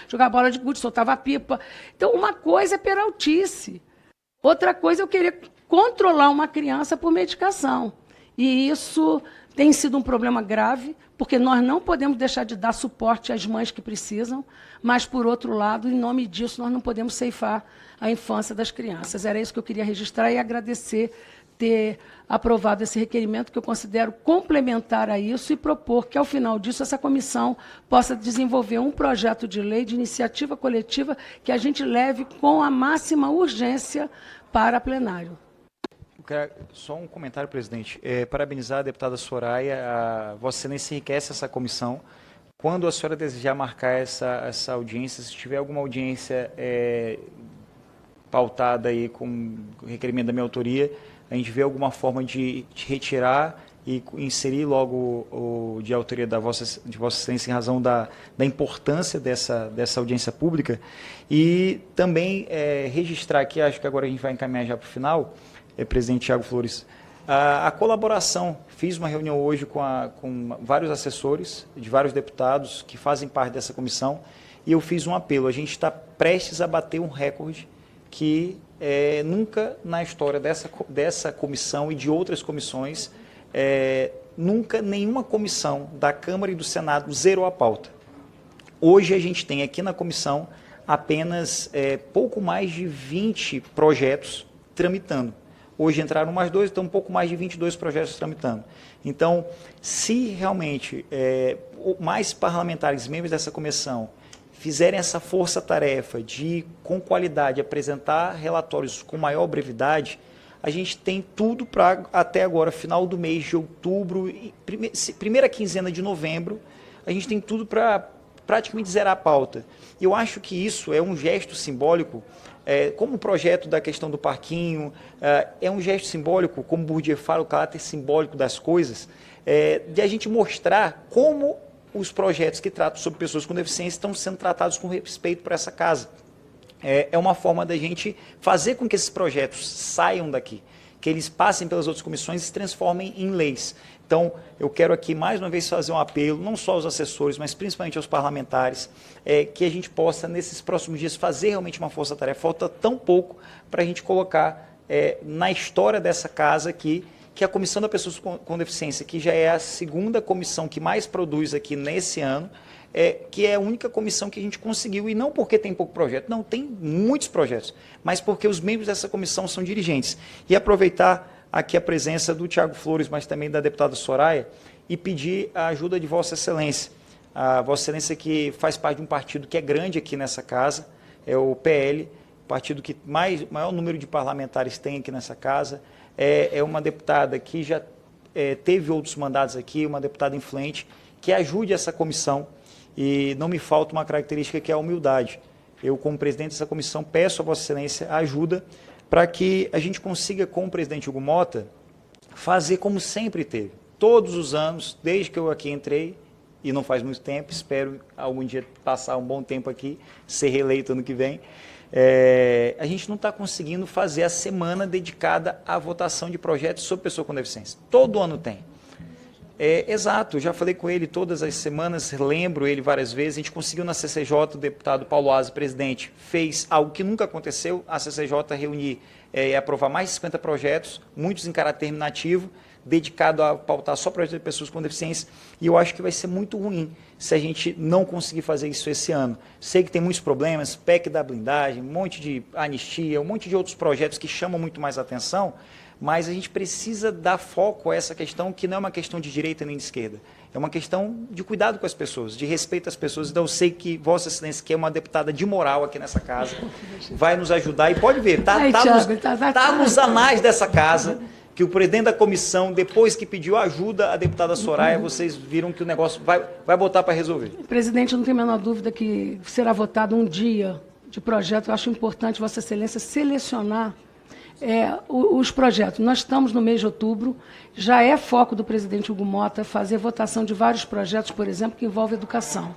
jogava bola de gude, soltava pipa. Então, uma coisa é peraltice, outra coisa é eu querer controlar uma criança por medicação. E isso tem sido um problema grave, porque nós não podemos deixar de dar suporte às mães que precisam, mas, por outro lado, em nome disso, nós não podemos ceifar a infância das crianças. Era isso que eu queria registrar e agradecer ter aprovado esse requerimento, que eu considero complementar a isso, e propor que, ao final disso, essa comissão possa desenvolver um projeto de lei de iniciativa coletiva que a gente leve com a máxima urgência para plenário. Só um comentário, presidente. Parabenizar a deputada Soraya. Vossa Excelência enriquece essa comissão. Quando a senhora desejar marcar essa audiência, se tiver alguma audiência pautada aí com requerimento da minha autoria, a gente vê alguma forma de retirar e inserir logo o de autoria de Vossa Excelência, em razão da importância dessa audiência pública. E também registrar aqui, acho que agora a gente vai encaminhar já para o final, presidente Tiago Flores, a colaboração. Fiz uma reunião hoje com vários assessores de vários deputados que fazem parte dessa comissão, e eu fiz um apelo. A gente está prestes a bater um recorde que nunca na história dessa comissão e de outras comissões, nunca nenhuma comissão da Câmara e do Senado zerou a pauta. Hoje a gente tem aqui na comissão apenas pouco mais de 20 projetos tramitando. Hoje entraram mais 2, então um pouco mais de 22 projetos tramitando. Então, se realmente mais parlamentares, membros dessa comissão, fizerem essa força-tarefa de, com qualidade, apresentar relatórios com maior brevidade, a gente tem tudo para, até agora, final do mês de outubro, primeira quinzena de novembro, a gente tem tudo para praticamente zerar a pauta. Eu acho que isso é um gesto simbólico, como o projeto da questão do parquinho, é um gesto simbólico, como o Bourdieu fala, o caráter simbólico das coisas, de a gente mostrar como os projetos que tratam sobre pessoas com deficiência estão sendo tratados com respeito por essa casa. É uma forma da gente fazer com que esses projetos saiam daqui, que eles passem pelas outras comissões e se transformem em leis. Então, eu quero aqui mais uma vez fazer um apelo, não só aos assessores, mas principalmente aos parlamentares, que a gente possa, nesses próximos dias, fazer realmente uma força-tarefa. Falta tão pouco para a gente colocar na história dessa casa aqui, que a Comissão das Pessoas com Deficiência, que já é a segunda comissão que mais produz aqui nesse ano, que é a única comissão que a gente conseguiu, e não porque tem pouco projeto, não, tem muitos projetos, mas porque os membros dessa comissão são dirigentes. E aproveitar aqui a presença do Tiago Flores, mas também da deputada Soraya, e pedir a ajuda de Vossa Excelência. A Vossa Excelência que faz parte de um partido que é grande aqui nessa casa, é o PL, partido que maior número de parlamentares tem aqui nessa casa, é uma deputada que já teve outros mandatos aqui, uma deputada influente, que ajude essa comissão. E não me falta uma característica que é a humildade. Eu, como presidente dessa comissão, peço a Vossa Excelência a ajuda para que a gente consiga, com o presidente Hugo Mota, fazer como sempre teve. Todos os anos, desde que eu aqui entrei, e não faz muito tempo, espero algum dia passar um bom tempo aqui, ser reeleito ano que vem, a gente não está conseguindo fazer a semana dedicada à votação de projetos sobre pessoa com deficiência. Todo ano tem. Exato, eu já falei com ele todas as semanas, lembro ele várias vezes, a gente conseguiu na CCJ, o deputado Paulo Aze, presidente, fez algo que nunca aconteceu, a CCJ reunir e aprovar mais de 50 projetos, muitos em caráter terminativo, dedicado a pautar só projetos de pessoas com deficiência, e eu acho que vai ser muito ruim se a gente não conseguir fazer isso esse ano. Sei que tem muitos problemas, PEC da blindagem, um monte de anistia, um monte de outros projetos que chamam muito mais atenção, mas a gente precisa dar foco a essa questão que não é uma questão de direita nem de esquerda. É uma questão de cuidado com as pessoas, de respeito às pessoas. Então, eu sei que Vossa Excelência, que é uma deputada de moral aqui nessa casa, vai nos ajudar. E pode ver, está nos anais dessa casa, que o presidente da comissão, depois que pediu ajuda à deputada Soraya, vocês viram que o negócio vai botar para resolver. Presidente, eu não tenho a menor dúvida que será votado um dia de projeto. Eu acho importante Vossa Excelência selecionar os projetos. Nós estamos no mês de outubro, já é foco do presidente Hugo Mota fazer votação de vários projetos, por exemplo, que envolvem educação.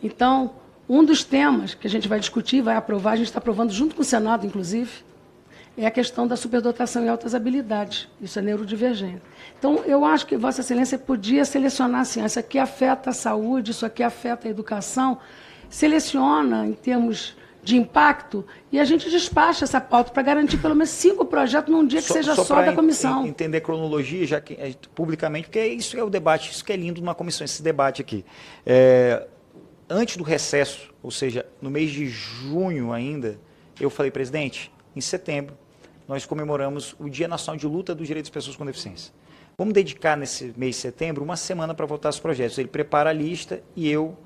Então, um dos temas que a gente vai discutir, vai aprovar, a gente está aprovando junto com o Senado, inclusive, é a questão da superdotação em altas habilidades. Isso é neurodivergente. Então, eu acho que Vossa Excelência podia selecionar assim, isso aqui afeta a saúde, isso aqui afeta a educação, seleciona em termos de impacto, e a gente despacha essa pauta para garantir pelo menos 5 projetos num dia que seja só da comissão. Entender a cronologia, já que publicamente, porque isso é o debate, isso que é lindo numa comissão, esse debate aqui. Antes do recesso, ou seja, no mês de junho ainda, eu falei, presidente, em setembro, nós comemoramos o Dia Nacional de Luta dos Direitos das Pessoas com Deficiência. Vamos dedicar nesse mês de setembro uma semana para votar os projetos. Ele prepara a lista e eu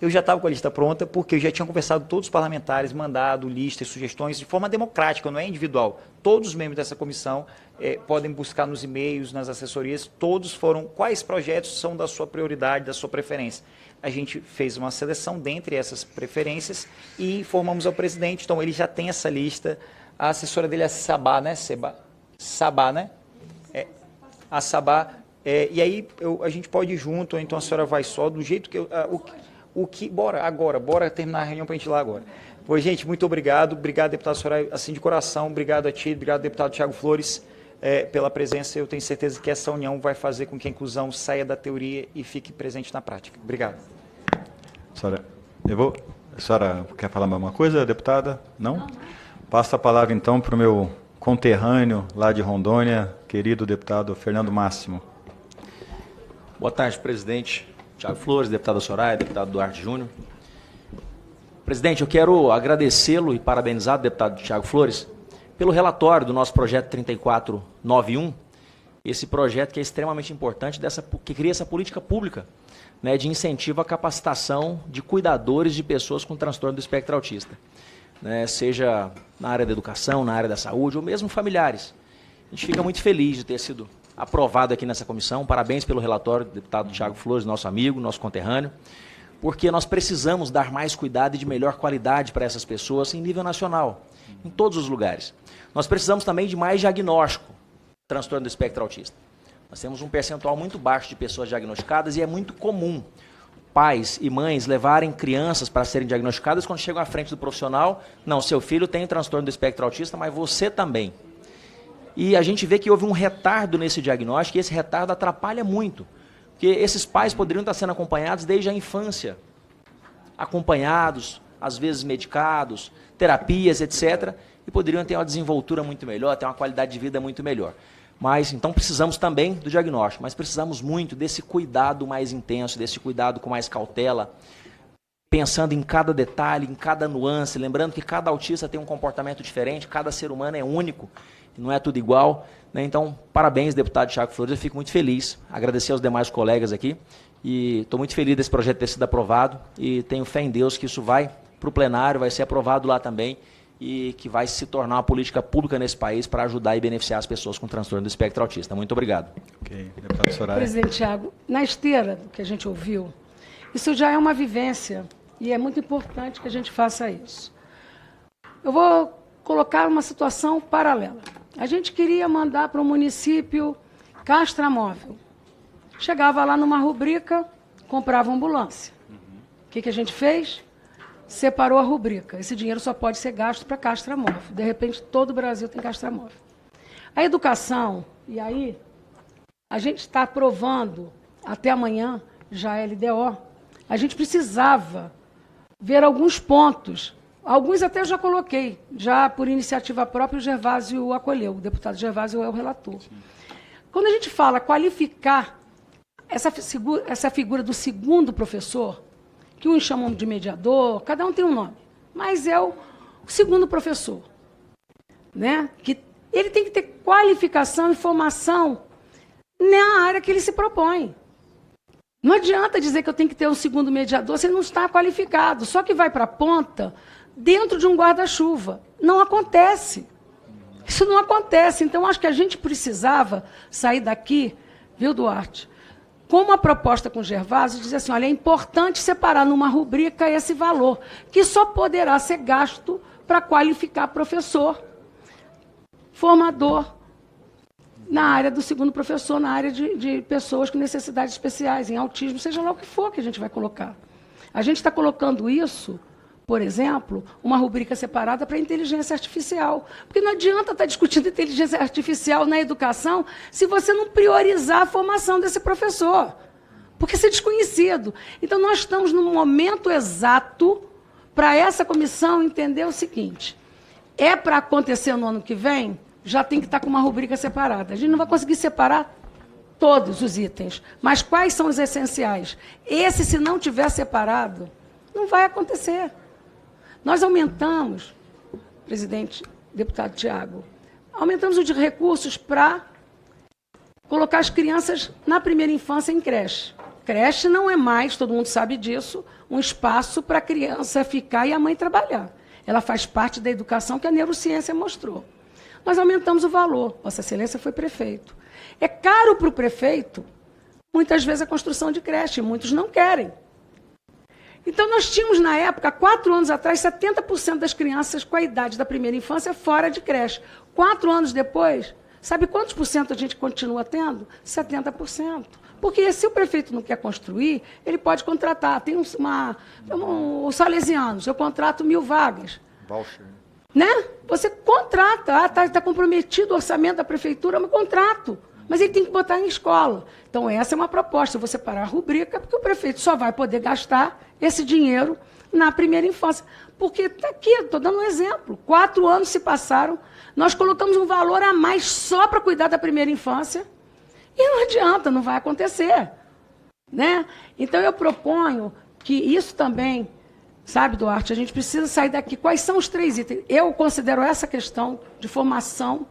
já estava com a lista pronta, porque eu já tinha conversado com todos os parlamentares, mandado listas, sugestões, de forma democrática, não é individual. Todos os membros dessa comissão podem buscar nos e-mails, nas assessorias, todos foram, quais projetos são da sua prioridade, da sua preferência. A gente fez uma seleção dentre essas preferências e informamos ao presidente, então ele já tem essa lista, a assessora dele é a Sabá, né? Sabá, né? A Sabá, e aí a gente pode ir junto, ou então a senhora vai só, do jeito que bora terminar a reunião para a gente ir lá agora. Pois, gente, muito obrigado, deputado Soraya, assim de coração, obrigado a ti, obrigado, deputado Tiago Flores, pela presença. Eu tenho certeza que essa união vai fazer com que a inclusão saia da teoria e fique presente na prática. Obrigado. A senhora quer falar alguma coisa, deputada? Não? Passo a palavra, então, para o meu conterrâneo lá de Rondônia, querido deputado Fernando Máximo. Boa tarde, presidente Tiago Flores, deputada Soraya, deputado Duarte Júnior. Presidente, eu quero agradecê-lo e parabenizar o deputado Tiago Flores pelo relatório do nosso projeto 3491, esse projeto que é extremamente importante, que cria essa política pública, né, de incentivo à capacitação de cuidadores de pessoas com transtorno do espectro autista, né, seja na área da educação, na área da saúde ou mesmo familiares. A gente fica muito feliz de ter sido aprovado aqui nessa comissão. Parabéns pelo relatório do deputado Thiago Flores, nosso amigo, nosso conterrâneo, porque nós precisamos dar mais cuidado e de melhor qualidade para essas pessoas em nível nacional, em todos os lugares. Nós precisamos também de mais diagnóstico do transtorno do espectro autista. Nós temos um percentual muito baixo de pessoas diagnosticadas e é muito comum pais e mães levarem crianças para serem diagnosticadas quando chegam à frente do profissional. Não, seu filho tem transtorno do espectro autista, mas você também. E a gente vê que houve um retardo nesse diagnóstico e esse retardo atrapalha muito. Porque esses pais poderiam estar sendo acompanhados desde a infância. Acompanhados, às vezes medicados, terapias, etc. E poderiam ter uma desenvoltura muito melhor, ter uma qualidade de vida muito melhor. Mas, então, precisamos também do diagnóstico, mas precisamos muito desse cuidado mais intenso, desse cuidado com mais cautela, pensando em cada detalhe, em cada nuance, lembrando que cada autista tem um comportamento diferente, cada ser humano é único, não é tudo igual, né? Então, parabéns, deputado Thiago Flores, eu fico muito feliz, agradecer aos demais colegas aqui, e estou muito feliz desse projeto ter sido aprovado, e tenho fé em Deus que isso vai para o plenário, vai ser aprovado lá também, e que vai se tornar uma política pública nesse país para ajudar e beneficiar as pessoas com transtorno do espectro autista. Muito obrigado. Ok, deputado Soraya. Presidente Thiago, na esteira do que a gente ouviu, isso já é uma vivência, e é muito importante que a gente faça isso. Eu vou colocar uma situação paralela. A gente queria mandar para o município castramóvel. Chegava lá numa rubrica, comprava ambulância. O que a gente fez? Separou a rubrica. Esse dinheiro só pode ser gasto para castramóvel. De repente, todo o Brasil tem castramóvel. A educação, e aí, a gente está aprovando, até amanhã, já a LDO, a gente precisava ver alguns pontos. Alguns até eu já coloquei, já por iniciativa própria o Gervásio acolheu, o deputado Gervásio é o relator. Sim. Quando a gente fala qualificar essa figura do segundo professor, que uns chamam de mediador, cada um tem um nome, mas é o segundo professor, né? Que ele tem que ter qualificação e formação na área que ele se propõe. Não adianta dizer que eu tenho que ter um segundo mediador se ele não está qualificado, só que vai para a ponta dentro de um guarda-chuva. Não acontece. Isso não acontece. Então, acho que a gente precisava sair daqui, viu, Duarte, com uma proposta com o Gervásio, dizer assim, olha, é importante separar numa rubrica esse valor, que só poderá ser gasto para qualificar professor, formador, na área do segundo professor, na área de pessoas com necessidades especiais, em autismo, seja lá o que for que a gente vai colocar. A gente está colocando isso, por exemplo, uma rubrica separada para inteligência artificial. Porque não adianta estar discutindo inteligência artificial na educação se você não priorizar a formação desse professor. Porque isso é desconhecido. Então, nós estamos no momento exato para essa comissão entender o seguinte: é para acontecer no ano que vem, já tem que estar com uma rubrica separada. A gente não vai conseguir separar todos os itens, mas quais são os essenciais? Esse, se não tiver separado, não vai acontecer. Nós aumentamos, presidente, deputado Thiago, aumentamos os recursos para colocar as crianças na primeira infância em creche. Creche não é mais, todo mundo sabe disso, um espaço para a criança ficar e a mãe trabalhar. Ela faz parte da educação que a neurociência mostrou. Nós aumentamos o valor. Vossa Excelência foi prefeito. É caro para o prefeito, muitas vezes, a construção de creche, muitos não querem. Então, nós tínhamos, na época, 4 anos atrás, 70% das crianças com a idade da primeira infância fora de creche. 4 anos depois, sabe quantos por cento a gente continua tendo? 70%. Porque se o prefeito não quer construir, ele pode contratar. Tem os salesianos, eu contrato 1.000 vagas. Voucher. Né? Você contrata, está comprometido o orçamento da prefeitura, mas contrato. Mas ele tem que botar em escola. Então, essa é uma proposta, você parar a rubrica, porque o prefeito só vai poder gastar esse dinheiro na primeira infância. Porque está aqui, estou dando um exemplo. 4 anos se passaram, nós colocamos um valor a mais só para cuidar da primeira infância, e não adianta, não vai acontecer. Né? Então, eu proponho que isso também Sabe, Duarte, a gente precisa sair daqui. Quais são os 3 itens? Eu considero essa questão de formação,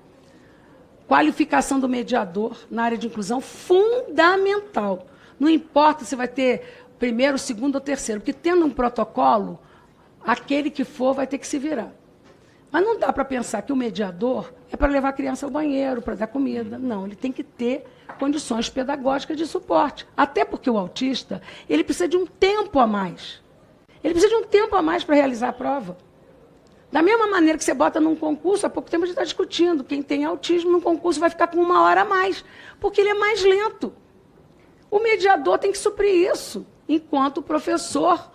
qualificação do mediador na área de inclusão fundamental. Não importa se vai ter primeiro, segundo ou terceiro, porque tendo um protocolo, aquele que for vai ter que se virar. Mas não dá para pensar que o mediador é para levar a criança ao banheiro, para dar comida. Não, ele tem que ter condições pedagógicas de suporte. Até porque o autista, ele precisa de um tempo a mais. Ele precisa de um tempo a mais para realizar a prova. Da mesma maneira que você bota num concurso, há pouco tempo a gente está discutindo, quem tem autismo num concurso vai ficar com 1 hora a mais, porque ele é mais lento. O mediador tem que suprir isso, enquanto o professor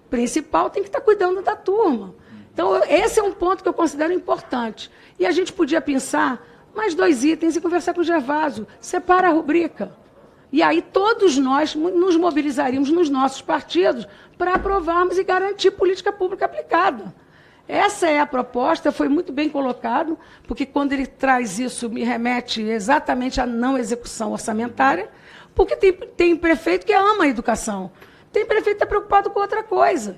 principal tem que estar cuidando da turma. Então, esse é um ponto que eu considero importante. E a gente podia pensar mais 2 itens e conversar com o Gervásio. Separa a rubrica. E aí todos nós nos mobilizaríamos nos nossos partidos para aprovarmos e garantir política pública aplicada. Essa é a proposta, foi muito bem colocado, porque quando ele traz isso, me remete exatamente à não execução orçamentária, porque tem prefeito que ama a educação, tem prefeito que está preocupado com outra coisa.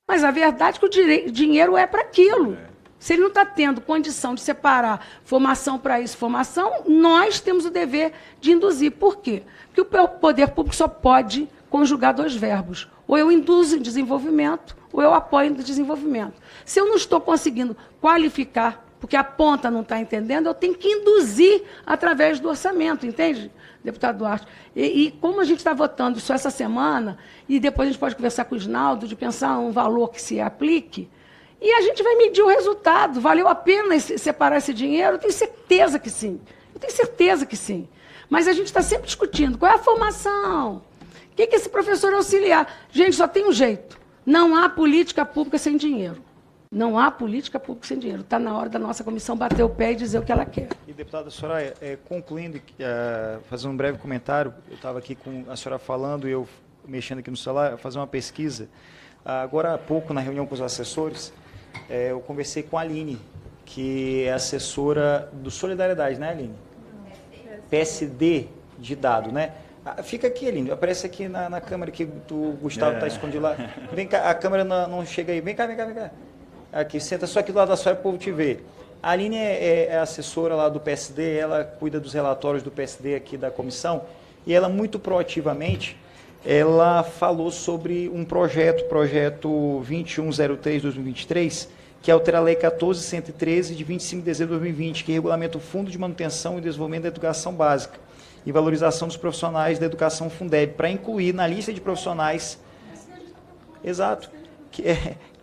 Mas a verdade é que o dinheiro é para aquilo. Se ele não está tendo condição de separar formação para isso, formação, nós temos o dever de induzir. Por quê? Porque o poder público só pode conjugar 2 verbos. Ou eu induzo em desenvolvimento, ou eu apoio em desenvolvimento. Se eu não estou conseguindo qualificar, porque a ponta não está entendendo, eu tenho que induzir através do orçamento, entende, deputado Duarte? E como a gente está votando isso essa semana, e depois a gente pode conversar com o Isnaldo, de pensar um valor que se aplique, e a gente vai medir o resultado. Valeu a pena separar esse dinheiro? Eu tenho certeza que sim. Eu tenho certeza que sim. Mas a gente está sempre discutindo qual é a formação. O que é esse professor auxiliar? Gente, só tem um jeito. Não há política pública sem dinheiro. Não há política pública sem dinheiro. Está na hora da nossa comissão bater o pé e dizer o que ela quer. E, deputada Soraya, concluindo, fazendo um breve comentário, eu estava aqui com a senhora falando e eu mexendo aqui no celular, fazer uma pesquisa. Agora há pouco, na reunião com os assessores, eu conversei com a Aline, que é assessora do Solidariedade, né, Aline? PSD de dado, né? Fica aqui, Aline, aparece aqui na câmera que o Gustavo está escondido lá. Vem cá, a câmera não chega aí. Vem cá. Aqui, senta só aqui do lado da senhora para o povo te ver. A Aline é assessora lá do PSD, ela cuida dos relatórios do PSD aqui da comissão, e ela muito proativamente, ela falou sobre um projeto 2103-2023, que altera a Lei 14.113, de 25 de dezembro de 2020, que regulamenta o Fundo de Manutenção e Desenvolvimento da Educação Básica e Valorização dos Profissionais da Educação Fundeb, para incluir na lista de profissionais... Exato.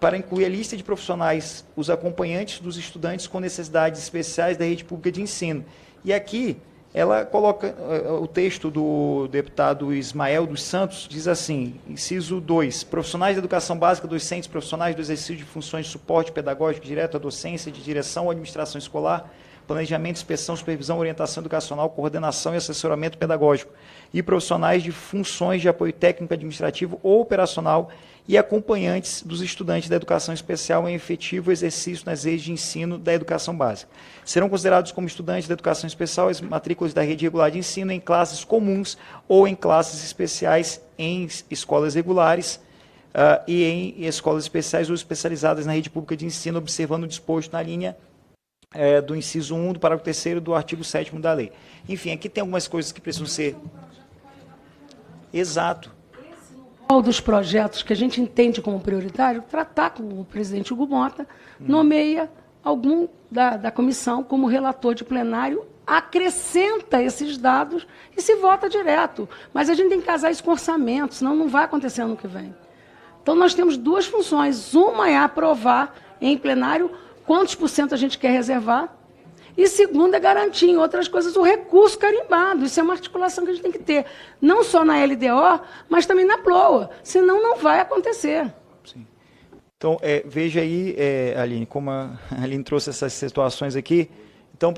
Para incluir a lista de profissionais, os acompanhantes dos estudantes com necessidades especiais da rede pública de ensino. E aqui, ela coloca o texto do deputado Ismael dos Santos, diz assim, inciso 2, profissionais da educação básica, docentes, profissionais do exercício de funções de suporte pedagógico direto à docência, de direção ou administração escolar, planejamento, inspeção, supervisão, orientação educacional, coordenação e assessoramento pedagógico, e profissionais de funções de apoio técnico, administrativo ou operacional e acompanhantes dos estudantes da educação especial em efetivo exercício nas redes de ensino da educação básica. Serão considerados como estudantes da educação especial as matrículas da rede regular de ensino em classes comuns ou em classes especiais em escolas regulares e em escolas especiais ou especializadas na rede pública de ensino, observando o disposto na linha do inciso 1 do parágrafo 3º do artigo 7º da lei. Enfim, aqui tem algumas coisas que precisam ser... Exato. Dos projetos que a gente entende como prioritário, tratar com o presidente Hugo Mota, nomeia algum da comissão como relator de plenário, acrescenta esses dados e se vota direto. Mas a gente tem que casar isso com orçamento, senão não vai acontecer ano que vem. Então, nós temos 2 funções. Uma é aprovar em plenário quantos % a gente quer reservar, e segunda é garantir em outras coisas o recurso carimbado. Isso é uma articulação que a gente tem que ter, não só na LDO, mas também na PLOA, senão não vai acontecer. Sim. Então, veja aí, Aline, como a Aline trouxe essas situações aqui. Então,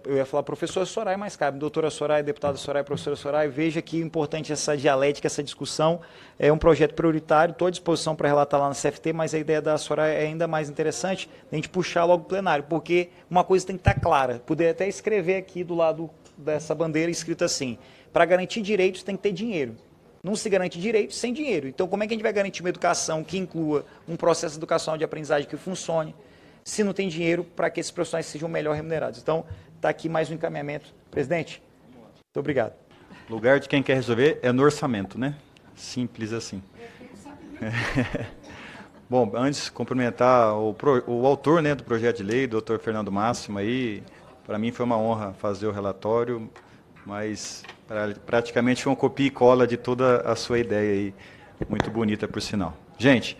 eu ia falar professora Soraya, mas cabe, doutora Soraya, deputada Soraya, professora Soraya, veja que importante essa dialética, essa discussão. É um projeto prioritário, estou à disposição para relatar lá na CFT, mas a ideia da Soraya é ainda mais interessante, a gente puxar logo o plenário, porque uma coisa tem que estar clara, poder até escrever aqui do lado dessa bandeira escrito assim, para garantir direitos tem que ter dinheiro. Não se garante direito sem dinheiro. Então, como é que a gente vai garantir uma educação que inclua um processo educacional de aprendizagem que funcione, se não tem dinheiro para que esses profissionais sejam melhor remunerados? Então, está aqui mais um encaminhamento. Presidente, muito obrigado. O lugar de quem quer resolver é no orçamento, né? Simples assim. Bom, antes de cumprimentar o autor, né, do projeto de lei, doutor Fernando Máximo, aí, para mim foi uma honra fazer o relatório, mas praticamente foi uma copia e cola de toda a sua ideia aí, muito bonita por sinal. Gente,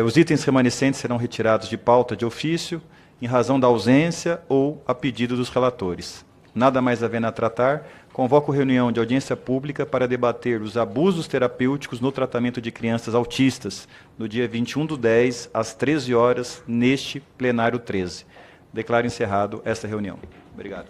os itens remanescentes serão retirados de pauta de ofício, em razão da ausência ou a pedido dos relatores. Nada mais havendo a tratar, convoco reunião de audiência pública para debater os abusos terapêuticos no tratamento de crianças autistas, no dia 21/10, às 13 horas, neste plenário 13. Declaro encerrado esta reunião. Obrigado.